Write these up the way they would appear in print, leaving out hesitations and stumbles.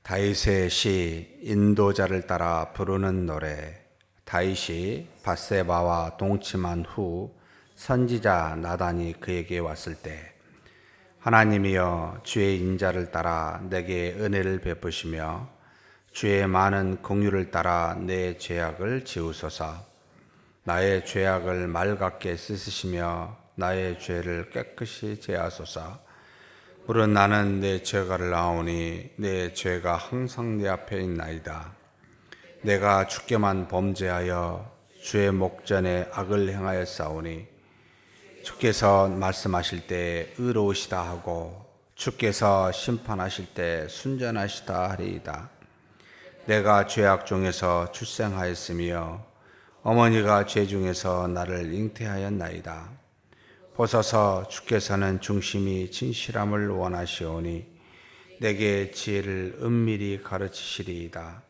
다윗의 시 인도자를 따라 부르는 노래. 다윗이 밧세바와 동침한 후 선지자 나단이 그에게 왔을 때, 하나님이여 주의 인자를 따라 내게 은혜를 베푸시며 주의 많은 공유를 따라 내 죄악을 지우소서. 나의 죄악을 맑게 씻으시며 나의 죄를 깨끗이 제하소서. 물은 나는 내 죄가를 아오니 내 죄가 항상 내 앞에 있나이다. 내가 주께만 범죄하여 주의 목전에 악을 행하였사오니 주께서 말씀하실 때 의로우시다 하고 주께서 심판하실 때 순전하시다 하리이다. 내가 죄악 중에서 출생하였으며 어머니가 죄 중에서 나를 잉태하였나이다. 보소서, 주께서는 중심이 진실함을 원하시오니 내게 지혜를 은밀히 가르치시리이다.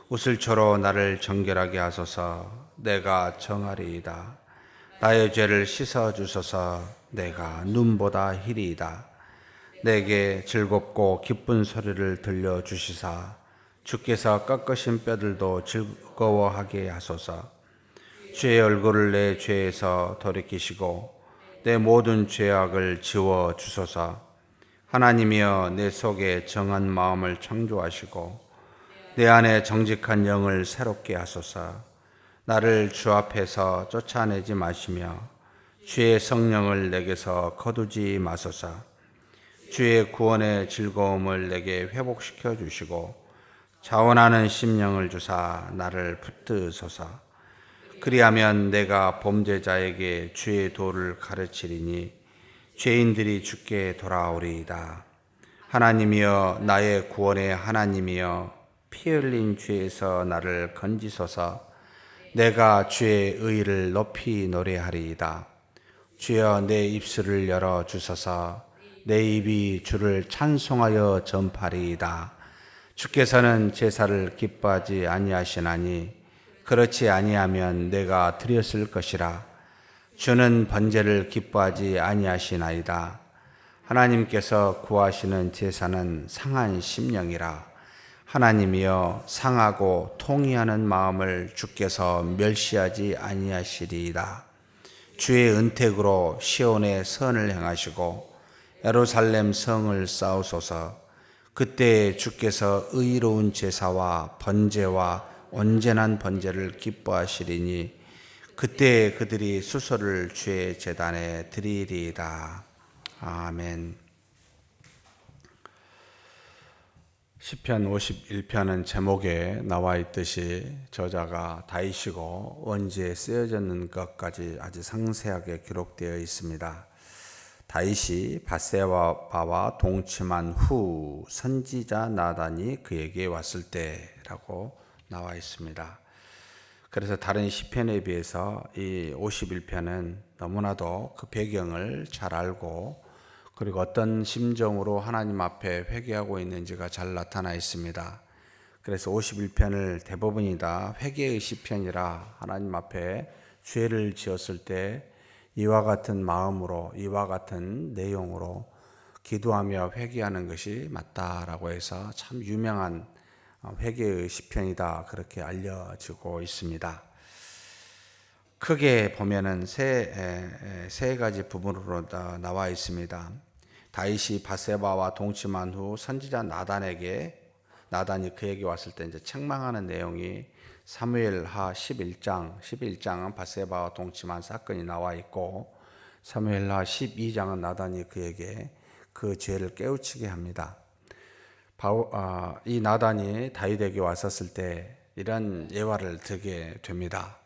우슬초로 나를 정결하게 하소서. 내가 정하리이다. 나의 죄를 씻어주소서. 내가 눈보다 희리이다. 내게 즐겁고 기쁜 소리를 들려주시사 주께서 꺾으신 뼈들도 즐거워하게 하소서. 주의 얼굴을 내 죄에서 돌이키시고 내 모든 죄악을 지워 주소서. 하나님이여 내 속에 정한 마음을 창조하시고 내 안에 정직한 영을 새롭게 하소서. 나를 주 앞에서 쫓아내지 마시며 주의 성령을 내게서 거두지 마소서. 주의 구원의 즐거움을 내게 회복시켜 주시고 자원하는 심령을 주사 나를 붙드소서. 그리하면 내가 범죄자에게 주의 도를 가르치리니 죄인들이 주께 돌아오리이다. 하나님이여 나의 구원의 하나님이여 피 흘린 죄에서 나를 건지소서. 내가 주의 의를 높이 노래하리이다. 주여 내 입술을 열어 주소서. 내 입이 주를 찬송하여 전파리이다. 주께서는 제사를 기뻐하지 아니하시나니 그렇지 아니하면 내가 드렸을 것이라. 주는 번제를 기뻐하지 아니하시나이다. 하나님께서 구하시는 제사는 상한 심령이라. 하나님이여 상하고 통이하는 마음을 주께서 멸시하지 아니하시리이다. 주의 은택으로 시온의 선을 행하시고 예루살렘 성을 쌓으소서. 그때 주께서 의로운 제사와 번제와 온전한 번제를 기뻐하시리니 그때 그들이 수소를 주의 제단에 드리리이다. 아멘. 시편 51편은 제목에 나와 있듯이 저자가 다윗이고 언제 쓰여졌는 것까지 아주 상세하게 기록되어 있습니다. 다윗이 밧세바와 동침한 후 선지자 나단이 그에게 왔을 때라고 나와 있습니다. 그래서 다른 시편에 비해서 이 51편은 너무나도 그 배경을 잘 알고 그리고 어떤 심정으로 하나님 앞에 회개하고 있는지가 잘 나타나 있습니다. 그래서 51편을 대부분이 다 회개의 시편이라 하나님 앞에 죄를 지었을 때 이와 같은 마음으로 이와 같은 내용으로 기도하며 회개하는 것이 맞다라고 해서 참 유명한 회개의 시편이다 그렇게 알려지고 있습니다. 크게 보면은 세 가지 부분으로 나와 있습니다. 다윗이 밧세바와 동침한 후 선지자 나단이 그에게 왔을 때 이제 책망하는 내용이 사무엘하 11장은 밧세바와 동침한 사건이 나와 있고 사무엘하 12장은 나단이 그에게 그 죄를 깨우치게 합니다. 이 나단이 다윗에게 왔었을 때 이런 예화를 들게 됩니다.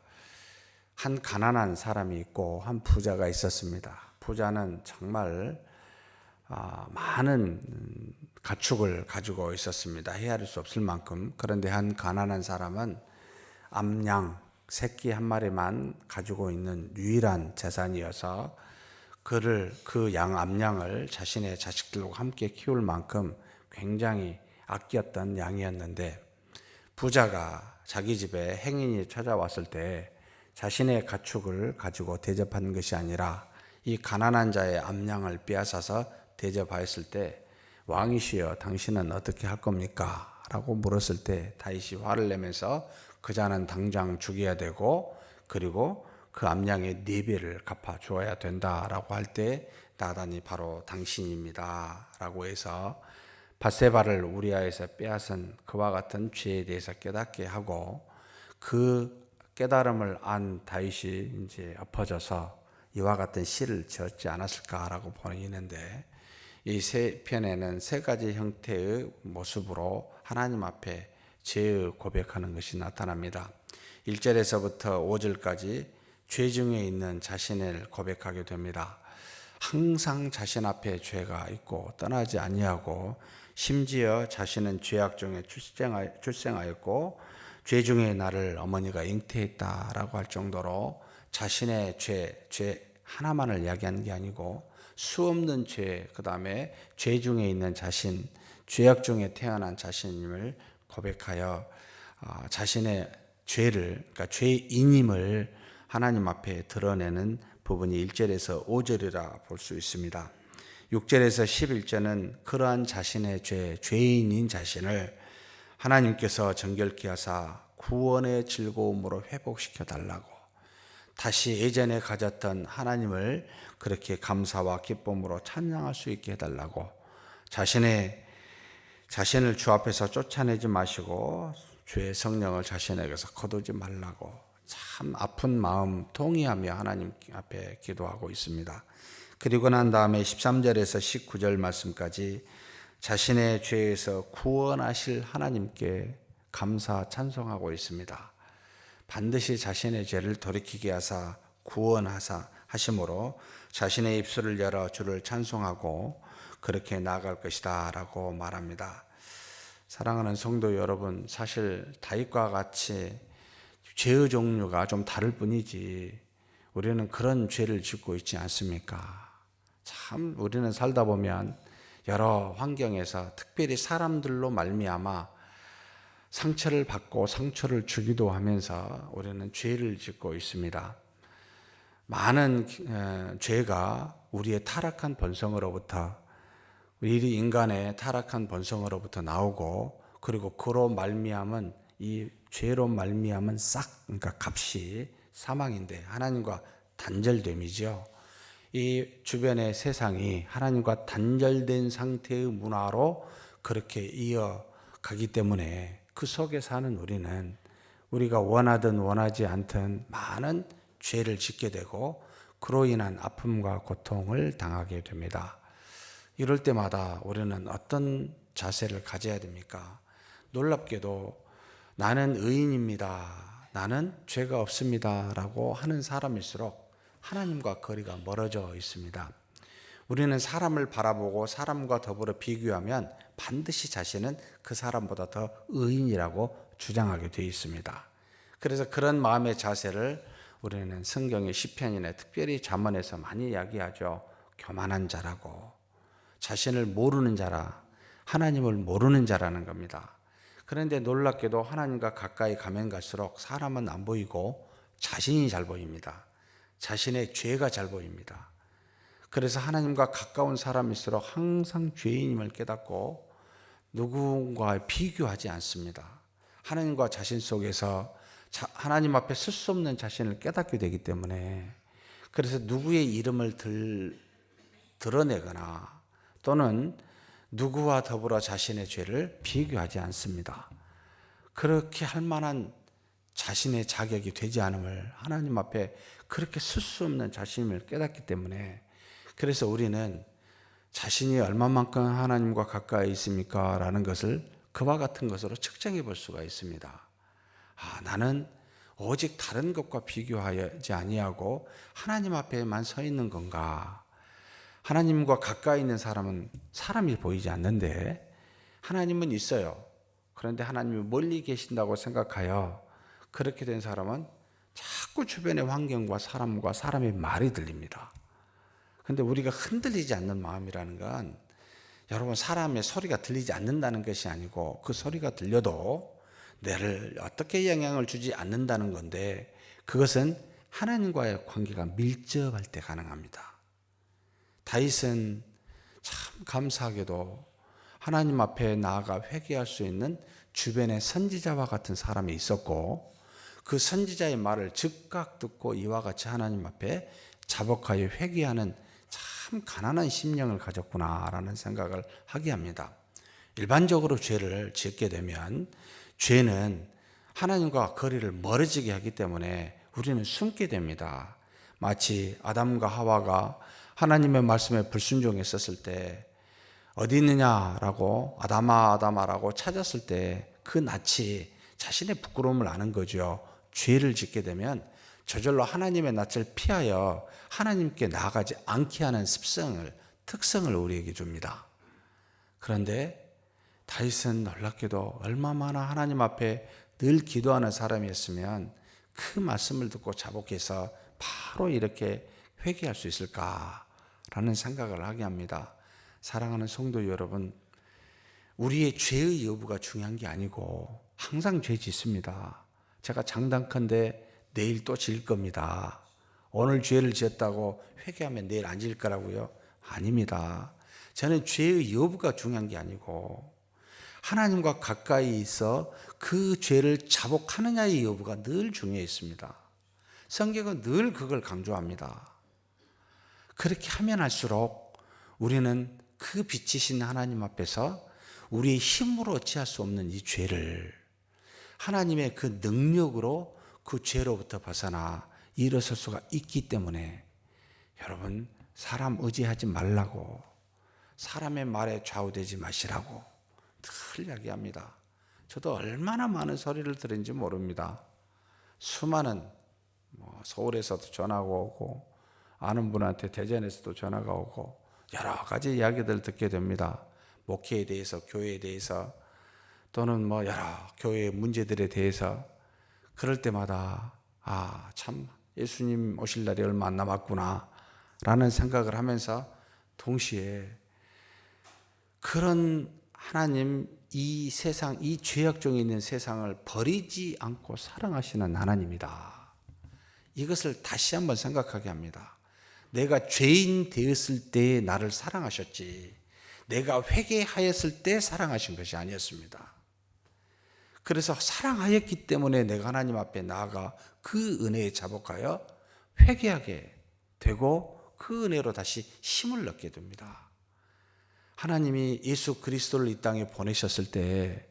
한 가난한 사람이 있고 한 부자가 있었습니다. 부자는 정말 많은 가축을 가지고 있었습니다. 헤아릴 수 없을 만큼. 그런데 한 가난한 사람은 암양 새끼 한 마리만 가지고 있는 유일한 재산이어서 그 암양을 자신의 자식들과 함께 키울 만큼 굉장히 아꼈던 양이었는데 부자가 자기 집에 행인이 찾아왔을 때 자신의 가축을 가지고 대접한 것이 아니라 이 가난한 자의 암양을 빼앗아서 대접하였을 때 왕이시여 당신은 어떻게 할 겁니까? 라고 물었을 때 다윗이 화를 내면서 그 자는 당장 죽여야 되고 그리고 그 암양의 4배를 갚아 주어야 된다라고 할 때 나단이 바로 당신입니다 라고 해서 밧세바를 우리아에서 빼앗은 그와 같은 죄에 대해서 깨닫게 하고 그 깨달음을 안 다윗이 이제 엎어져서 이와 같은 시를 지었지 않았을까라고 보이는데 이 세 편에는 3가지 형태의 모습으로 하나님 앞에 죄의 고백하는 것이 나타납니다. 1절에서부터 5절까지 죄 중에 있는 자신을 고백하게 됩니다. 항상 자신 앞에 죄가 있고 떠나지 아니하고 심지어 자신은 죄악 중에 출생하였고 죄 중에 나를 어머니가 잉태했다라고 할 정도로 자신의 죄 하나만을 이야기하는 게 아니고 수없는 죄, 그 다음에 죄 중에 있는 자신, 죄악 중에 태어난 자신임을 고백하여 자신의 죄를, 그러니까 죄인임을 하나님 앞에 드러내는 부분이 1절에서 5절이라 볼 수 있습니다. 6절에서 11절은 그러한 자신의 죄인인 자신을 하나님께서 정결케 하사 구원의 즐거움으로 회복시켜 달라고 다시 예전에 가졌던 하나님을 그렇게 감사와 기쁨으로 찬양할 수 있게 해달라고 자신을 주 앞에서 쫓아내지 마시고 주의 성령을 자신에게서 거두지 말라고 참 아픈 마음 통의하며 하나님 앞에 기도하고 있습니다. 그리고 난 다음에 13절에서 19절 말씀까지 자신의 죄에서 구원하실 하나님께 감사 찬송하고 있습니다. 반드시 자신의 죄를 돌이키게 하사 구원하사 하심으로 자신의 입술을 열어 주를 찬송하고 그렇게 나아갈 것이다 라고 말합니다. 사랑하는 성도 여러분, 사실 다윗과 같이 죄의 종류가 좀 다를 뿐이지 우리는 그런 죄를 짓고 있지 않습니까? 참 우리는 살다 보면 여러 환경에서 특별히 사람들로 말미암아 상처를 받고 상처를 주기도 하면서 우리는 죄를 짓고 있습니다. 많은 죄가 우리의 타락한 본성으로부터 우리 인간의 타락한 본성으로부터 나오고 그리고 그로 말미암은 이 죄로 말미암은 그러니까 값이 사망인데 하나님과 단절됨이죠. 이 주변의 세상이 하나님과 단절된 상태의 문화로 그렇게 이어가기 때문에 그 속에 사는 우리는 우리가 원하든 원하지 않든 많은 죄를 짓게 되고 그로 인한 아픔과 고통을 당하게 됩니다. 이럴 때마다 우리는 어떤 자세를 가져야 됩니까? 놀랍게도 나는 의인입니다. 나는 죄가 없습니다. 라고 하는 사람일수록 하나님과 거리가 멀어져 있습니다. 우리는 사람을 바라보고 사람과 더불어 비교하면 반드시 자신은 그 사람보다 더 의인이라고 주장하게 되어 있습니다. 그래서 그런 마음의 자세를 우리는 성경의 시편이나 특별히 잠언에서 많이 이야기하죠. 교만한 자라고 자신을 모르는 자라 하나님을 모르는 자라는 겁니다. 그런데 놀랍게도 하나님과 가까이 가면 갈수록 사람은 안 보이고 자신이 잘 보입니다. 자신의 죄가 잘 보입니다. 그래서 하나님과 가까운 사람일수록 항상 죄인임을 깨닫고 누군가 비교하지 않습니다. 하나님과 자신 속에서 하나님 앞에 쓸 수 없는 자신을 깨닫게 되기 때문에 그래서 누구의 이름을 드러내거나 또는 누구와 더불어 자신의 죄를 비교하지 않습니다. 그렇게 할 만한 자신의 자격이 되지 않음을 하나님 앞에 그렇게 쓸 수 없는 자신임을 깨닫기 때문에 그래서 우리는 자신이 얼마만큼 하나님과 가까이 있습니까? 라는 것을 그와 같은 것으로 측정해 볼 수가 있습니다. 나는 오직 다른 것과 비교하지 아니하고 하나님 앞에만 서 있는 건가? 하나님과 가까이 있는 사람은 사람이 보이지 않는데 하나님은 있어요. 그런데 하나님이 멀리 계신다고 생각하여 그렇게 된 사람은 자꾸 주변의 환경과 사람과 사람의 말이 들립니다. 그런데 우리가 흔들리지 않는 마음이라는 건 여러분 사람의 소리가 들리지 않는다는 것이 아니고 그 소리가 들려도 나를 어떻게 영향을 주지 않는다는 건데 그것은 하나님과의 관계가 밀접할 때 가능합니다. 다윗은 참 감사하게도 하나님 앞에 나아가 회개할 수 있는 주변의 선지자와 같은 사람이 있었고, 그 선지자의 말을 즉각 듣고 이와 같이 하나님 앞에 자복하여 회개하는 참 가난한 심령을 가졌구나라는 생각을 하게 합니다. 일반적으로 죄를 짓게 되면 죄는 하나님과 거리를 멀어지게 하기 때문에 우리는 숨게 됩니다. 마치 아담과 하와가 하나님의 말씀에 불순종했었을 때 어디 있느냐라고 아담아 아담아라고 찾았을 때 그 낯이 자신의 부끄러움을 아는 거죠. 죄를 짓게 되면 저절로 하나님의 낯을 피하여 하나님께 나아가지 않게 하는 특성을 우리에게 줍니다. 그런데 다윗은 놀랍게도 얼마나 하나님 앞에 늘 기도하는 사람이었으면 그 말씀을 듣고 자복해서 바로 이렇게 회개할 수 있을까라는 생각을 하게 합니다. 사랑하는 성도 여러분, 우리의 죄의 여부가 중요한 게 아니고 항상 죄 짓습니다. 제가 장담컨대 내일 또 질 겁니다. 오늘 죄를 지었다고 회개하면 내일 안 질 거라고요? 아닙니다. 저는 죄의 여부가 중요한 게 아니고 하나님과 가까이 있어 그 죄를 자복하느냐의 여부가 늘 중요해 있습니다. 성경은 늘 그걸 강조합니다. 그렇게 하면 할수록 우리는 그 빛이신 하나님 앞에서 우리의 힘으로 어찌할 수 없는 이 죄를 하나님의 그 능력으로 그 죄로부터 벗어나 일어설 수가 있기 때문에 여러분, 사람 의지하지 말라고, 사람의 말에 좌우되지 마시라고 늘 이야기합니다. 저도 얼마나 많은 소리를 들은지 모릅니다. 수많은 서울에서도 전화가 오고 아는 분한테 대전에서도 전화가 오고 여러 가지 이야기들을 듣게 됩니다. 목회에 대해서, 교회에 대해서, 또는 여러 교회의 문제들에 대해서. 그럴 때마다 참 예수님 오실 날이 얼마 안 남았구나 라는 생각을 하면서 동시에 그런 하나님, 이 세상, 이 죄악중에 있는 세상을 버리지 않고 사랑하시는 하나님이다. 이것을 다시 한번 생각하게 합니다. 내가 죄인 되었을 때 나를 사랑하셨지, 내가 회개하였을 때 사랑하신 것이 아니었습니다. 그래서 사랑하였기 때문에 내가 하나님 앞에 나아가 그 은혜에 자복하여 회개하게 되고 그 은혜로 다시 힘을 얻게 됩니다. 하나님이 예수 그리스도를 이 땅에 보내셨을 때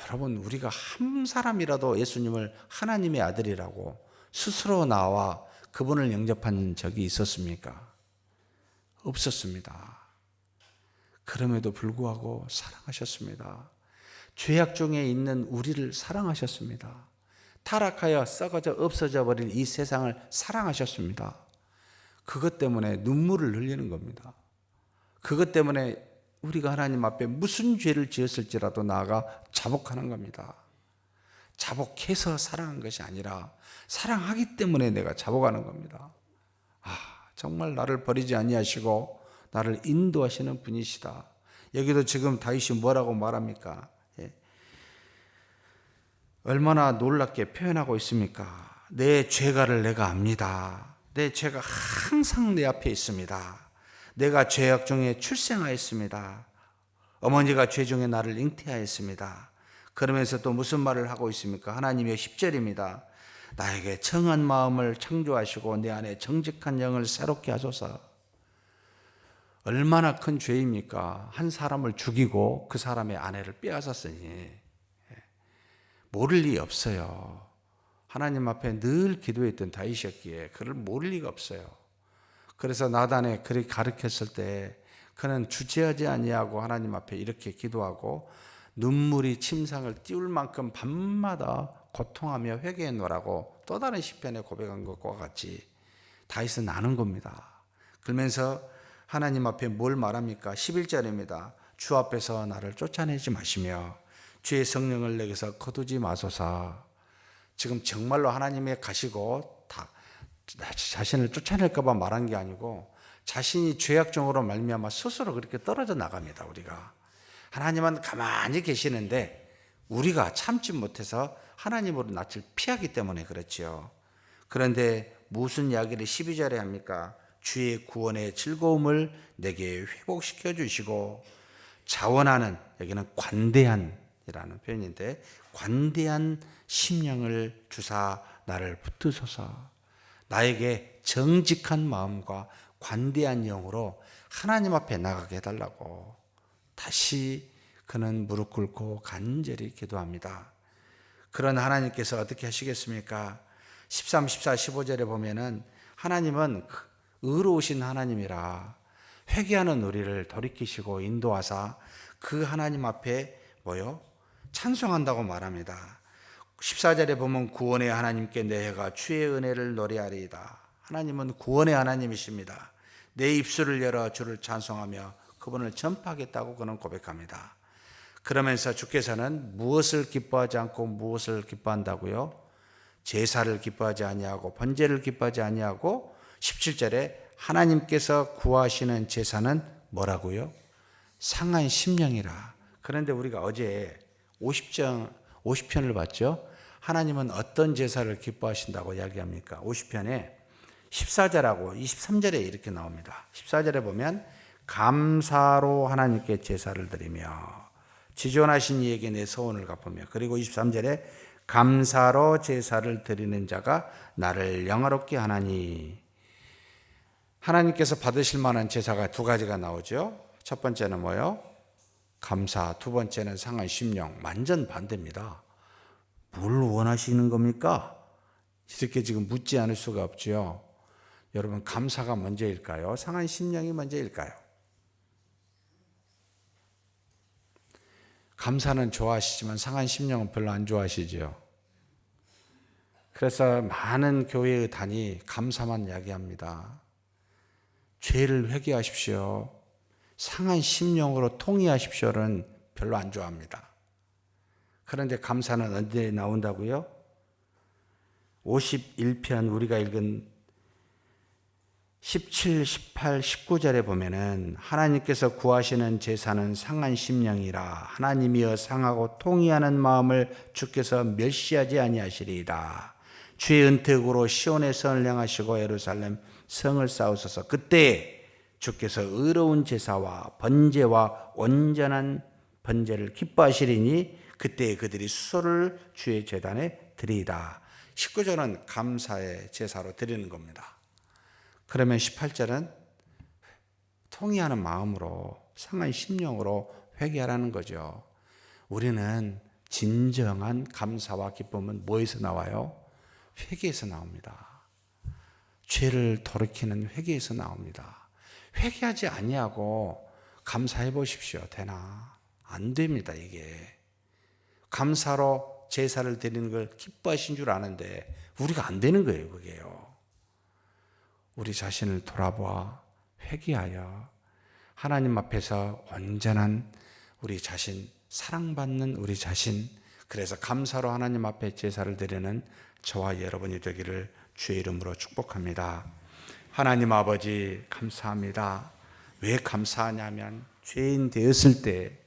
여러분, 우리가 한 사람이라도 예수님을 하나님의 아들이라고 스스로 나와 그분을 영접한 적이 있었습니까? 없었습니다. 그럼에도 불구하고 사랑하셨습니다. 죄악 중에 있는 우리를 사랑하셨습니다. 타락하여 썩어져 없어져 버릴 이 세상을 사랑하셨습니다. 그것 때문에 눈물을 흘리는 겁니다. 그것 때문에 우리가 하나님 앞에 무슨 죄를 지었을지라도 나아가 자복하는 겁니다. 자복해서 사랑한 것이 아니라 사랑하기 때문에 내가 자복하는 겁니다. 정말 나를 버리지 아니하시고 나를 인도하시는 분이시다. 여기도 지금 다윗이 뭐라고 말합니까? 얼마나 놀랍게 표현하고 있습니까? 내 죄가를 내가 압니다. 내 죄가 항상 내 앞에 있습니다. 내가 죄악 중에 출생하였습니다. 어머니가 죄 중에 나를 잉태하였습니다. 그러면서 또 무슨 말을 하고 있습니까? 하나님의 10절입니다. 나에게 청한 마음을 창조하시고 내 안에 정직한 영을 새롭게 하소서. 얼마나 큰 죄입니까? 한 사람을 죽이고 그 사람의 아내를 빼앗았으니 모를 리 없어요. 하나님 앞에 늘 기도했던 다윗이었기에 그를 모를 리가 없어요. 그래서 나단에 그렇게 가르쳤을 때 그는 주체하지 아니하고 하나님 앞에 이렇게 기도하고 눈물이 침상을 띄울 만큼 밤마다 고통하며 회개했노라고 또 다른 시편에 고백한 것과 같이 다윗은 아는 겁니다. 그러면서 하나님 앞에 뭘 말합니까? 11절입니다. 주 앞에서 나를 쫓아내지 마시며 주의 성령을 내게서 거두지 마소서. 지금 정말로 하나님에 가시고 자신을 쫓아낼까 봐 말한 게 아니고 자신이 죄악종으로 말미암아 스스로 그렇게 떨어져 나갑니다. 우리가 하나님은 가만히 계시는데 우리가 참지 못해서 하나님으로 낯을 피하기 때문에 그렇지요. 그런데 무슨 이야기를 12절에 합니까? 주의 구원의 즐거움을 내게 회복시켜 주시고 자원하는, 여기는 관대한이라는 표현인데, 관대한 심령을 주사 나를 붙드소서. 나에게 정직한 마음과 관대한 영으로 하나님 앞에 나가게 해달라고 다시 그는 무릎 꿇고 간절히 기도합니다. 그런 하나님께서 어떻게 하시겠습니까? 13, 14, 15절에 보면은 하나님은 의로우신 하나님이라 회개하는 우리를 돌이키시고 인도하사 그 하나님 앞에 찬송한다고 말합니다. 14절에 보면 구원의 하나님께 내 혀가 주의 은혜를 노래하리이다. 하나님은 구원의 하나님이십니다. 내 입술을 열어 주를 찬송하며 그분을 전파하겠다고 그는 고백합니다. 그러면서 주께서는 무엇을 기뻐하지 않고 무엇을 기뻐한다고요? 제사를 기뻐하지 아니하고 번제를 기뻐하지 아니하고 17절에 하나님께서 구하시는 제사는 뭐라고요? 상한 심령이라. 그런데 우리가 어제 50편을 봤죠? 하나님은 어떤 제사를 기뻐하신다고 이야기합니까? 50편에 14절하고 23절에 이렇게 나옵니다. 14절에 보면 감사로 하나님께 제사를 드리며 지존하신 이에게 내 소원을 갚으며, 그리고 23절에 감사로 제사를 드리는 자가 나를 영화롭게 하나니. 하나님께서 받으실 만한 제사가 두 가지가 나오죠. 첫 번째는 뭐요? 감사. 두 번째는 상한 심령. 완전 반대입니다. 뭘 원하시는 겁니까? 이렇게 지금 묻지 않을 수가 없죠. 여러분, 감사가 먼저일까요? 상한 심령이 먼저일까요? 감사는 좋아하시지만 상한 심령은 별로 안 좋아하시죠. 그래서 많은 교회의 단이 감사만 이야기합니다. 죄를 회개하십시오. 상한 심령으로 통회하십시오는 별로 안 좋아합니다. 그런데 감사는 언제 나온다고요? 51편 우리가 읽은 17, 18, 19절에 보면은 하나님께서 구하시는 제사는 상한 심령이라 하나님이여 상하고 통회하는 마음을 주께서 멸시하지 아니하시리이다. 주의 은택으로 시온의 성을 향하시고 예루살렘 성을 쌓으소서. 그때 주께서 의로운 제사와 번제와 온전한 번제를 기뻐하시리니 그때 그들이 수소를 주의 제단에 드리이다. 19절은 감사의 제사로 드리는 겁니다. 그러면 18절은 통회하는 마음으로 상한 심령으로 회개하라는 거죠. 우리는 진정한 감사와 기쁨은 뭐에서 나와요? 회개에서 나옵니다. 죄를 돌이키는 회개에서 나옵니다. 회개하지 아니하고 감사해 보십시오. 되나? 안 됩니다. 이게 감사로 제사를 드리는 걸 기뻐하신 줄 아는데 우리가 안 되는 거예요. 그게요. 우리 자신을 돌아보아 회개하여 하나님 앞에서 온전한 우리 자신, 사랑받는 우리 자신, 그래서 감사로 하나님 앞에 제사를 드리는 저와 여러분이 되기를 주의 이름으로 축복합니다. 하나님 아버지 감사합니다. 왜 감사하냐면 죄인 되었을 때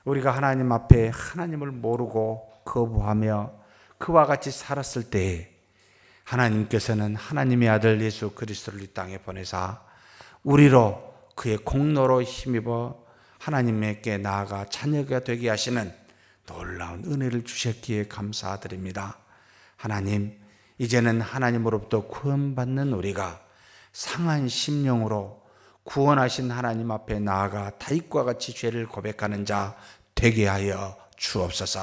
우리가 하나님 앞에 하나님을 모르고 거부하며 그와 같이 살았을 때 하나님께서는 하나님의 아들 예수 그리스도를 이 땅에 보내사 우리로 그의 공로로 힘입어 하나님께 나아가 자녀가 되게 하시는 놀라운 은혜를 주셨기에 감사드립니다. 하나님, 이제는 하나님으로부터 구원받는 우리가 상한 심령으로 구원하신 하나님 앞에 나아가 다윗과 같이 죄를 고백하는 자 되게 하여 주옵소서.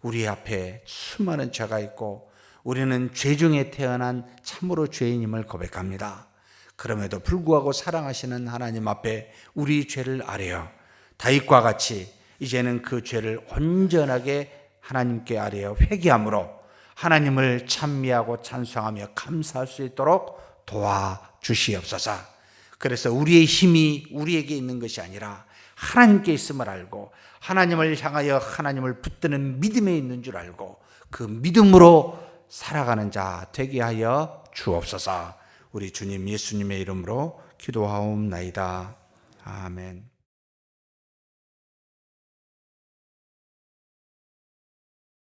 우리 앞에 수많은 죄가 있고 우리는 죄 중에 태어난 참으로 죄인임을 고백합니다. 그럼에도 불구하고 사랑하시는 하나님 앞에 우리 죄를 아뢰어 다윗과 같이 이제는 그 죄를 온전하게 하나님께 아뢰어 회개함으로 하나님을 찬미하고 찬송하며 감사할 수 있도록 도와주시옵소서. 그래서 우리의 힘이 우리에게 있는 것이 아니라 하나님께 있음을 알고 하나님을 향하여 하나님을 붙드는 믿음에 있는 줄 알고 그 믿음으로 살아가는 자 되게 하여 주옵소서. 우리 주님 예수님의 이름으로 기도하옵나이다. 아멘.